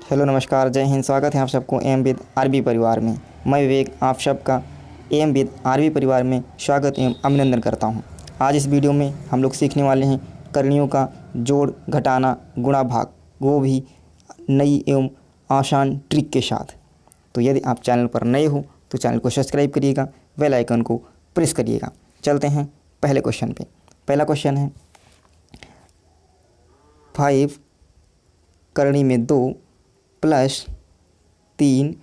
Hello नमस्कार, जय हिंद। स्वागत है आप सबको एम विद आरबी परिवार में। मैं विवेक आप सबका एम विद आरबी परिवार में स्वागत एवं अभिनंदन करता हूं। आज इस वीडियो में हम लोग सीखने वाले हैं करणियों का जोड़, घटाना, गुणा, भाग, वो भी नई एवं आसान ट्रिक के साथ। तो यदि आप चैनल पर नए हो तो चैनल को सब्सक्राइब करिएगा, बेल आइकन को प्रेस करिएगा। चलते हैं पहले क्वेश्चन पे। पहला क्वेश्चन है 5 करणी में 2 प्लस 3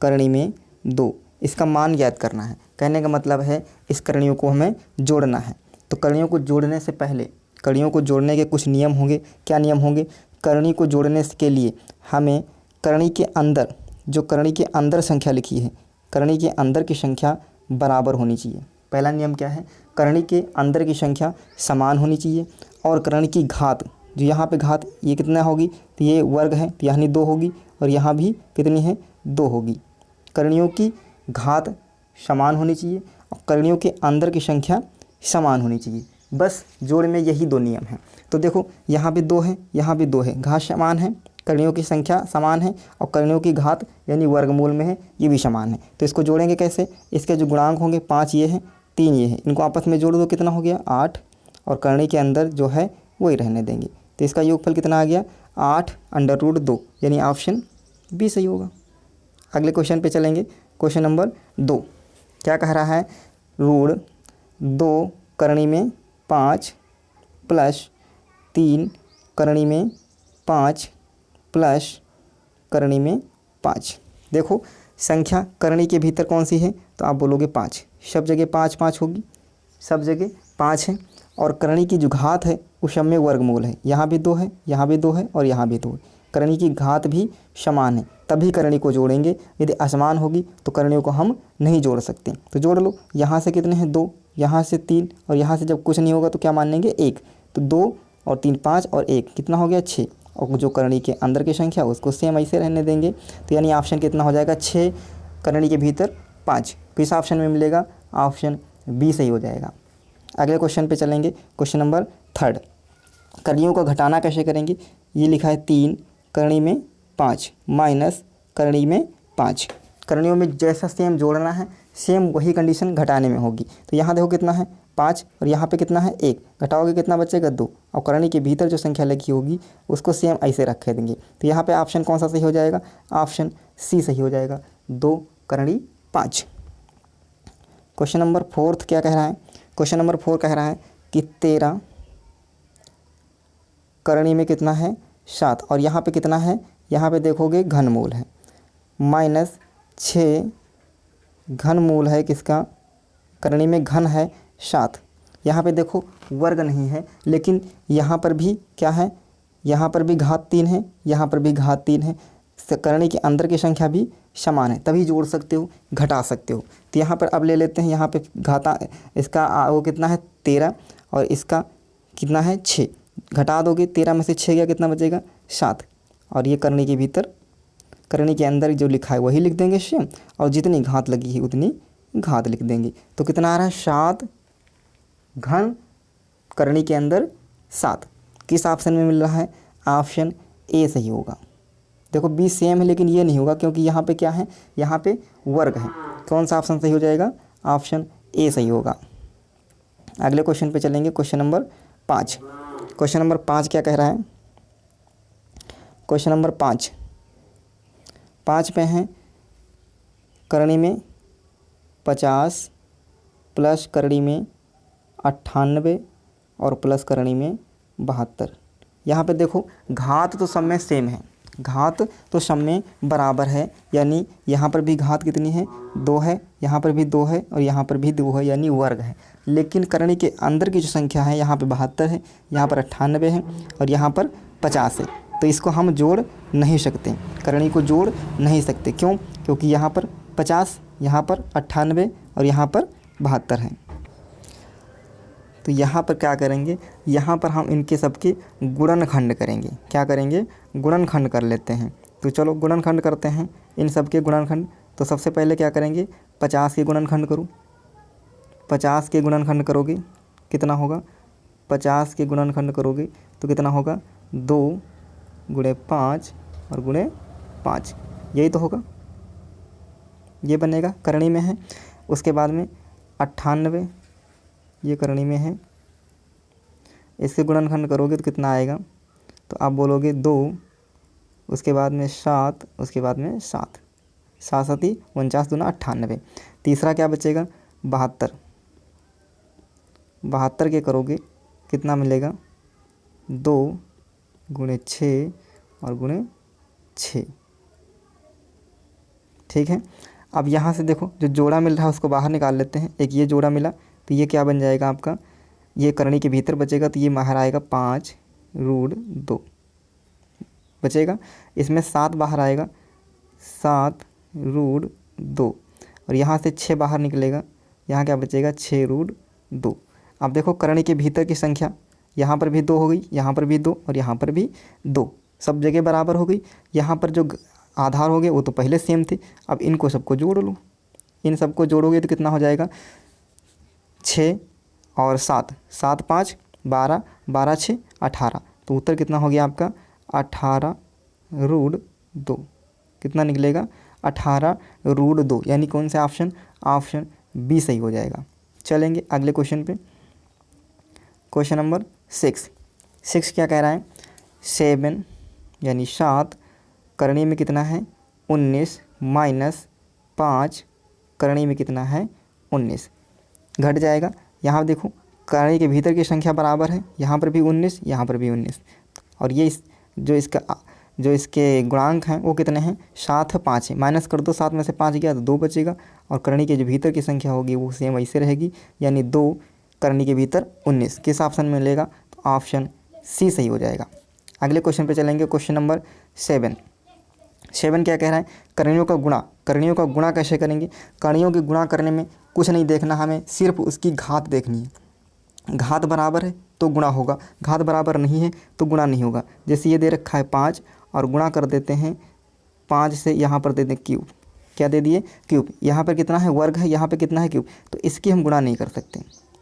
करणी में 2, इसका मान ज्ञात करना है। कहने का मतलब है इस करणियों को हमें जोड़ना है। तो करणियों को जोड़ने से पहले करणियों को जोड़ने के कुछ नियम होंगे। क्या नियम होंगे? करणी को जोड़ने के लिए हमें करणी के अंदर, जो करणी के अंदर संख्या लिखी है, करणी के अंदर की संख्या बराबर होनी चाहिए। पहला नियम क्या है? करणी के अंदर की संख्या समान होनी चाहिए। और करणी की घात, जो यहाँ पे घात ये कितना होगी, तो ये वर्ग है तो यानी 2 होगी, और यहाँ भी कितनी है? 2 होगी। करणियों की घात समान होनी चाहिए और करणियों के अंदर की संख्या समान होनी चाहिए। बस जोड़ में यही 2 नियम हैं। तो देखो यहाँ भी 2 है, यहाँ भी 2 है, घात समान है, करणियों की संख्या समान है और करणियों की घात यानी वर्गमूल में है, ये भी समान है। तो इसको जोड़ेंगे कैसे? इसके जो गुणांक होंगे 5 ये हैं, 3 ये हैं, इनको आपस में जोड़ दो, कितना हो गया? 8। और करणी के अंदर जो है वही रहने देंगे। तो इसका योगफल कितना आ गया? 8√2, यानी ऑप्शन बी सही होगा। अगले क्वेश्चन पे चलेंगे। क्वेश्चन नंबर 2 क्या कह रहा है? √2 करणी में 5 प्लस 3 करणी में 5 प्लस करणी में 5। देखो संख्या करणी के भीतर कौन सी है? तो आप बोलोगे 5। सब जगह 5 5 होगी, सब जगह 5 है। और करणी की जो घात है वो सब में वर्गमूल है। यहाँ भी 2 है, यहाँ भी 2 है और यहाँ भी 2 है। करणी की घात भी समान है, तभी करणी को जोड़ेंगे। यदि असमान होगी तो करणियों को हम नहीं जोड़ सकते। तो जोड़ लो। यहाँ से कितने हैं? 2, यहाँ से 3 और यहाँ से जब कुछ नहीं होगा तो क्या मान लेंगे? 1। तो 2 और 3 5 और 1 कितना हो गया? 6। और जो करणी के अंदर की संख्या उसको सेम ऐसे रहने देंगे। तो यानी ऑप्शन कितना हो जाएगा? 6 करणी के भीतर 5। किस ऑप्शन में मिलेगा? ऑप्शन बी सही हो जाएगा। अगले क्वेश्चन पे चलेंगे। क्वेश्चन नंबर 3 करणियों का घटाना कैसे करेंगे? ये लिखा है 3 करणी में 5 माइनस करणी में 5। करणियों में जैसा सेम जोड़ना है, सेम वही कंडीशन घटाने में होगी। तो यहाँ देखो कितना है? 5 और यहाँ पे कितना है? 1। घटाओगे कितना बचेगा? 2। और करणी के भीतर जो संख्या लगी होगी उसको सेम ऐसे रखे देंगे। तो यहाँ पे ऑप्शन कौन सा सही हो जाएगा? ऑप्शन सी सही हो जाएगा, 2 करणी 5। क्वेश्चन नंबर 4 क्या कह रहा है? क्वेश्चन नंबर 4 कह रहा है कि 13 करणी में कितना है? 7। और यहाँ पे कितना है? यहाँ पे देखोगे घनमूल है, माइनस 6 घनमूल है किसका? करणी में घन है 7। यहाँ पे देखो वर्ग नहीं है, लेकिन यहाँ पर भी क्या है? यहाँ पर भी घात 3 है, यहाँ पर भी घात 3 है। करणी के अंदर की संख्या भी समान है, तभी जोड़ सकते हो, घटा सकते हो। तो यहाँ पर अब ले लेते हैं, यहाँ पे घाता इसका वो कितना है? 13 और इसका कितना है? 6। घटा दोगे 13 में से 6 गया, कितना बचेगा? 7। और ये करणी के भीतर, करणी के अंदर जो लिखा है वही लिख देंगे सेम, और जितनी घात लगी है उतनी घात लिख देंगे। तो कितना आ रहा है? 7 घन करणी के अंदर 7। किस ऑप्शन में मिल रहा है? ऑप्शन ए सही होगा। देखो बी सेम है लेकिन ये नहीं होगा, क्योंकि यहाँ पे क्या है? यहाँ पे वर्ग है। कौन सा ऑप्शन सही हो जाएगा? ऑप्शन ए सही होगा। अगले क्वेश्चन पे चलेंगे। Question number 5। क्वेश्चन नंबर 5 क्या कह रहा है? क्वेश्चन नंबर 5 पे हैं करणी में 50 प्लस करणी में 98 और प्लस करणी में 72। यहाँ पे देखो घात तो सब में सेम है, घात तो सब में बराबर है, यानी यहाँ पर भी घात कितनी है? 2 है, यहाँ पर भी 2 है और यहाँ पर भी 2 है, यानी वर्ग है। लेकिन करणी के अंदर की जो संख्या है यहाँ पे 72 है, यहाँ पर 98 है और यहाँ पर 50 है। तो इसको हम जोड़ नहीं सकते, करणी को जोड़ नहीं सकते। क्यों? क्योंकि यहाँ पर 50, यहाँ पर 98 और यहाँ पर 72 है। तो यहाँ पर क्या करेंगे? यहाँ पर हम इनके सबके गुणनखंड करेंगे। क्या करेंगे? गुणनखंड कर लेते हैं। तो चलो गुणनखंड करते हैं इन सबके गुणनखंड। तो सबसे पहले क्या करेंगे? 50 के गुणनखंड करो। 50 के गुणनखंड करोगे कितना होगा? 50 के गुणनखंड करोगे तो कितना होगा? 2 गुणे 5 और गुणे 5, यही तो होगा, ये बनेगा, करणी में है। उसके बाद में 98, ये करणी में है, इसके गुणनखंड करोगे तो कितना आएगा, तो आप बोलोगे 2, उसके बाद में 7, उसके बाद में 7, 7 7 49 दूना 98। तीसरा क्या बचेगा, 72, 72 के करोगे कितना मिलेगा, 2 गुणे 6 और गुणे 6, ठीक है। अब यहाँ से देखो जो जोड़ा मिल रहा है उसको बाहर निकाल लेते हैं। एक ये जोड़ा मिला तो ये क्या बन जाएगा आपका, ये करणी के भीतर बचेगा तो ये बाहर आएगा 5√2 बचेगा। इसमें 7 बाहर आएगा, 7√2 और यहाँ से 6 बाहर निकलेगा, यहाँ क्या बचेगा 6√2। अब देखो करणी के भीतर की संख्या यहाँ पर भी 2 हो गई, यहाँ पर भी 2 और यहाँ पर भी 2, सब जगह बराबर हो गई। यहाँ पर जो आधार हो गए वो तो पहले सेम थे, अब इनको सबको जोड़ लो, इन सबको जोड़ोगे तो कितना हो जाएगा 6 और 7, 7 5 12, 12 6 18, तो उत्तर कितना हो गया आपका 18√2, कितना निकलेगा 18√2, यानी कौन सा ऑप्शन, ऑप्शन बी सही हो जाएगा। चलेंगे अगले क्वेश्चन पे, क्वेश्चन नंबर 6 क्या कह रहा है, 7 यानी 7 करणी में कितना है 19 माइनस 5 करणी में कितना है 19, घट जाएगा। यहाँ देखो करणी के भीतर की संख्या बराबर है, यहाँ पर भी 19, यहाँ पर भी 19, और ये जो इसके गुणांक हैं वो कितने हैं 7 5 है, माइनस कर दो, 7 में से 5 गया तो 2 बचेगा, और करणी के जो भीतर की संख्या होगी वो सेम वैसे रहेगी, यानी 2 करणी के भीतर 19, किस ऑप्शन में मिलेगा, तो ऑप्शन सी सही हो जाएगा। अगले क्वेश्चन पे चलेंगे, क्वेश्चन नंबर 7 क्या कह रहा है, करणियों का गुणा, करणियों का गुणा कैसे करेंगे। करणियों के गुणा करने में कुछ नहीं देखना, हमें सिर्फ उसकी घात देखनी है, घात बराबर है तो गुणा होगा, घात बराबर नहीं है तो गुणा नहीं होगा। जैसे ये दे रखा है 5 और गुणा कर देते हैं 5 से, यहाँ पर दे दें क्यूब, क्या दे दिए क्यूब, यहाँ पर कितना है वर्ग है, यहाँ पर कितना है क्यूब, तो इसकी हम गुणा नहीं कर सकते,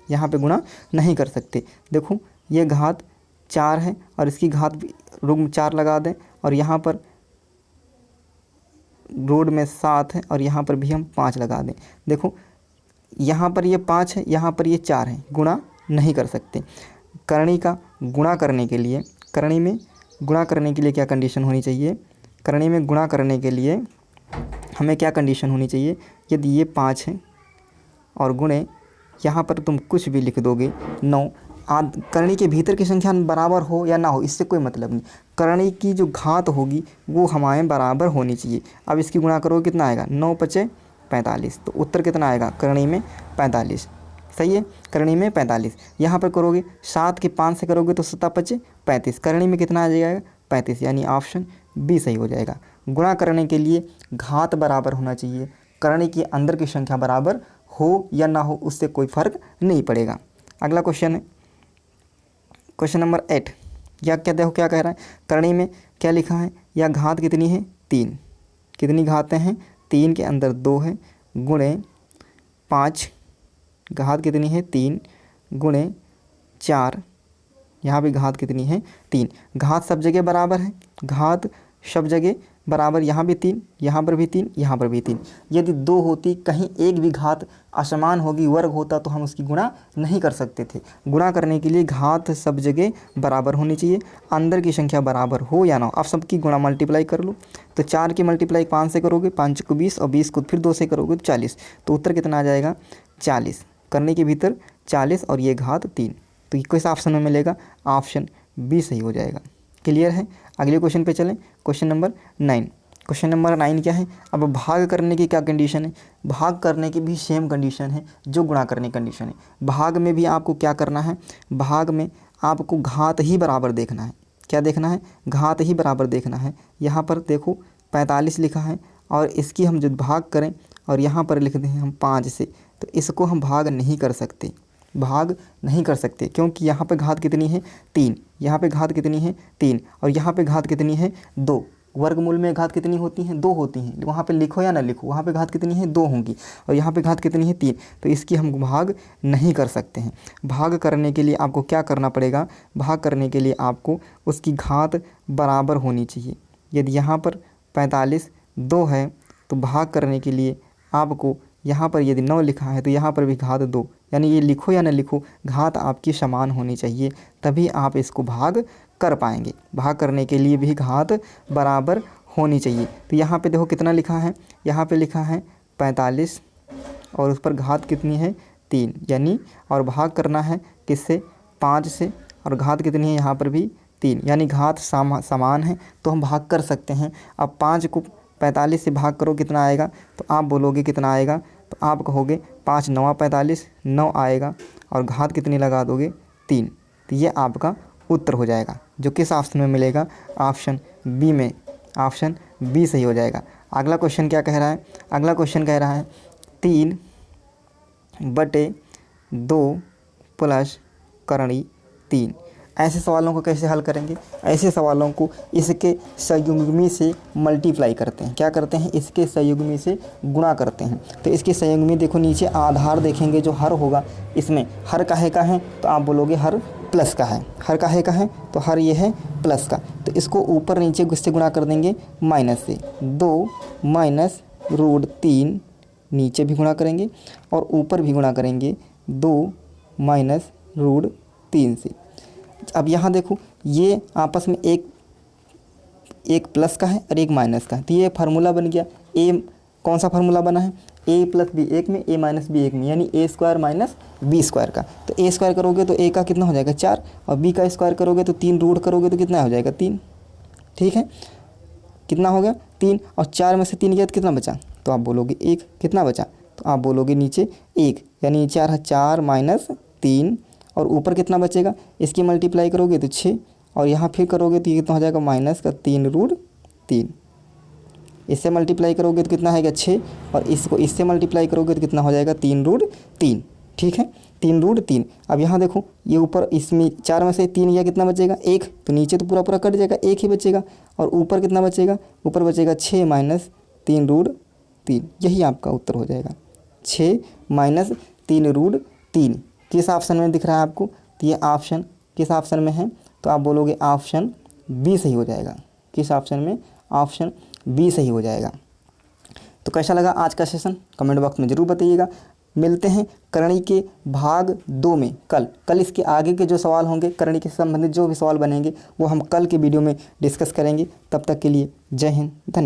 यहाँ पे गुणा नहीं कर सकते। देखो ये घात 4 है और इसकी घात रुग 4 लगा दें, और यहाँ पर रोड में 7 है और यहाँ पर भी हम 5 लगा दें। देखो यहाँ पर ये 5 है, यहाँ पर ये 4 है, गुणा नहीं कर सकते। करणी का गुणा करने के लिए, करणी में गुणा करने के लिए क्या कंडीशन होनी चाहिए, करणी में गुणा करने के लिए हमें क्या कंडीशन होनी चाहिए, यदि ये 5 है और गुणे यहाँ पर तुम कुछ भी लिख दोगे 9, करणी के भीतर की संख्या बराबर हो या ना हो इससे कोई मतलब नहीं, करणी की जो घात होगी वो हमारे बराबर होनी चाहिए। अब इसकी गुणा करोगे कितना आएगा, 9 5 45, तो उत्तर कितना आएगा करणी में 45, सही है, करणी में 45। यहाँ पर करोगे 7 के 5 से करोगे तो 7 5 35, करणी में कितना आ जाएगा 35, यानी ऑप्शन बी सही हो जाएगा। गुणा करने के लिए घात बराबर होना चाहिए, करणी के अंदर की संख्या बराबर हो या ना हो उससे कोई फर्क नहीं पड़ेगा। अगला क्वेश्चन है क्वेश्चन नंबर 8, या क्या देखो क्या कह रहा है, करणी में क्या लिखा है, या घात कितनी है 3, कितनी घातें हैं 3 के अंदर 2 है, गुणे 5, घात कितनी है 3 गुणे 4, यहाँ भी घात कितनी है 3, घात सब जगह बराबर है, घात सब जगह बराबर, यहाँ भी 3, यहाँ पर भी 3, यहाँ पर भी 3। यदि 2 होती, कहीं एक भी घात असमान होगी, वर्ग होता, तो हम उसकी गुणा नहीं कर सकते थे। गुणा करने के लिए घात सब जगह बराबर होनी चाहिए, अंदर की संख्या बराबर हो या ना हो। आप सबकी गुणा मल्टीप्लाई कर लो, तो 4 की मल्टीप्लाई 5 से करोगे, 5 को 20 और 20 को फिर 2 से करोगे तो 40, तो उत्तर कितना आ जाएगा 40, करने के भीतर 40 और ये घात 3, तो किस ऑप्शन में मिलेगा, ऑप्शन बी सही हो जाएगा। क्लियर है। अगले क्वेश्चन पे चलें, क्वेश्चन नंबर 9। क्वेश्चन नंबर 9 क्या है, अब भाग करने की क्या कंडीशन है, भाग करने की भी सेम कंडीशन है जो गुणा करने की कंडीशन है। भाग में भी आपको क्या करना है, भाग में आपको घात ही बराबर देखना है, क्या देखना है, घात ही बराबर देखना है। यहाँ पर देखो 45 लिखा है और इसकी हम जब भाग करें और यहाँ पर लिख दें हम 5 से, तो इसको हम भाग नहीं कर सकते, भाग नहीं कर सकते, क्योंकि यहाँ पे घात कितनी है 3, यहाँ पे घात कितनी है 3 और यहाँ पे घात कितनी है 2। वर्गमूल में घात कितनी होती हैं 2 होती हैं, वहाँ पे लिखो या ना लिखो, वहाँ पे घात कितनी है 2 होंगी और यहाँ पे घात कितनी है 3, तो इसकी हम भाग नहीं कर सकते हैं। भाग करने के लिए आपको क्या करना पड़ेगा, भाग करने के लिए आपको उसकी घात बराबर होनी चाहिए। यदि यहाँ पर 45 2 है तो भाग करने के लिए आपको यहाँ पर यदि 9 लिखा है तो यहाँ पर भी घात 2, यानी ये लिखो या न लिखो घात आपकी समान होनी चाहिए, तभी आप इसको भाग कर पाएंगे। भाग करने के लिए भी घात बराबर होनी चाहिए। तो यहाँ पे देखो कितना लिखा है, यहाँ पे लिखा है 45 और उस पर घात कितनी है 3, यानी और भाग करना है किससे 5 से, और घात कितनी है यहाँ पर भी 3, यानी घात समान है तो हम भाग कर सकते हैं। अब 5 को 45 से भाग करो कितना आएगा, तो आप बोलोगे कितना आएगा, तो आप कहोगे 5 9 45, 9 आएगा और घात कितनी लगा दोगे 3। तो ये आपका उत्तर हो जाएगा, जो किस ऑप्शन में मिलेगा, ऑप्शन बी में, ऑप्शन बी सही हो जाएगा। अगला क्वेश्चन क्या कह रहा है, अगला क्वेश्चन कह रहा है 3/2 प्लस करणी 3। ऐसे सवालों को कैसे हल करेंगे, ऐसे सवालों को इसके संयुग्मी से मल्टीप्लाई करते हैं। क्या करते हैं, इसके संयुग्मी से गुणा करते हैं। तो इसके संयुग्मी देखो नीचे आधार देखेंगे, जो हर होगा इसमें हर काहे का है, तो आप बोलोगे हर प्लस का है। हर काहे का है, तो हर ये है प्लस का, तो इसको ऊपर नीचे किससे गुणा कर देंगे, माइनस से। 2 माइनस रूट 3 नीचे भी गुणा करेंगे और ऊपर भी गुणा करेंगे 2 माइनस रूट 3 से। अब यहाँ देखो ये आपस में एक प्लस का है और एक माइनस का है, तो ये फार्मूला बन गया। ए कौन सा फार्मूला बना है, ए प्लस बी 1 में, ए माइनस बी 1 में, यानी ए स्क्वायर माइनस बी स्क्वायर का। तो ए स्क्वायर करोगे तो ए का कितना हो जाएगा 4, और बी का स्क्वायर करोगे तो 3 रूट करोगे तो कितना हो जाएगा 3। ठीक है, कितना हो गया 3, और 4 में से 3 गया तो कितना बचा, तो आप बोलोगे 1। कितना बचा, तो आप बोलोगे नीचे 1, यानी 4 माइनस 3, और ऊपर कितना बचेगा, इसकी मल्टीप्लाई करोगे तो 6, और यहाँ फिर करोगे तो ये कितना हो जाएगा माइनस का 3 रूट 3। इससे मल्टीप्लाई करोगे तो कितना आएगा 6, और इसको इससे मल्टीप्लाई करोगे तो कितना हो जाएगा 3 रूट 3। ठीक है, 3 रूट 3। अब यहाँ देखो ये ऊपर इसमें 4 में से 3 गया, कितना बचेगा 1, तो नीचे तो पूरा कट जाएगा, 1 ही बचेगा, और ऊपर कितना बचेगा, ऊपर बचेगा 6 माइनस 3 रूट 3। यही आपका उत्तर हो जाएगा, 6 माइनस 3 रूट 3। किस ऑप्शन में दिख रहा है आपको, तो ये ऑप्शन किस ऑप्शन में है, तो आप बोलोगे ऑप्शन बी सही हो जाएगा। किस ऑप्शन में, ऑप्शन बी सही हो जाएगा। तो कैसा लगा आज का सेशन, कमेंट बॉक्स में ज़रूर बताइएगा। मिलते हैं करणी के भाग 2 में कल इसके आगे के जो सवाल होंगे, करणी के संबंधित जो भी सवाल बनेंगे वो हम कल के वीडियो में डिस्कस करेंगे। तब तक के लिए जय हिंद, धन्यवाद।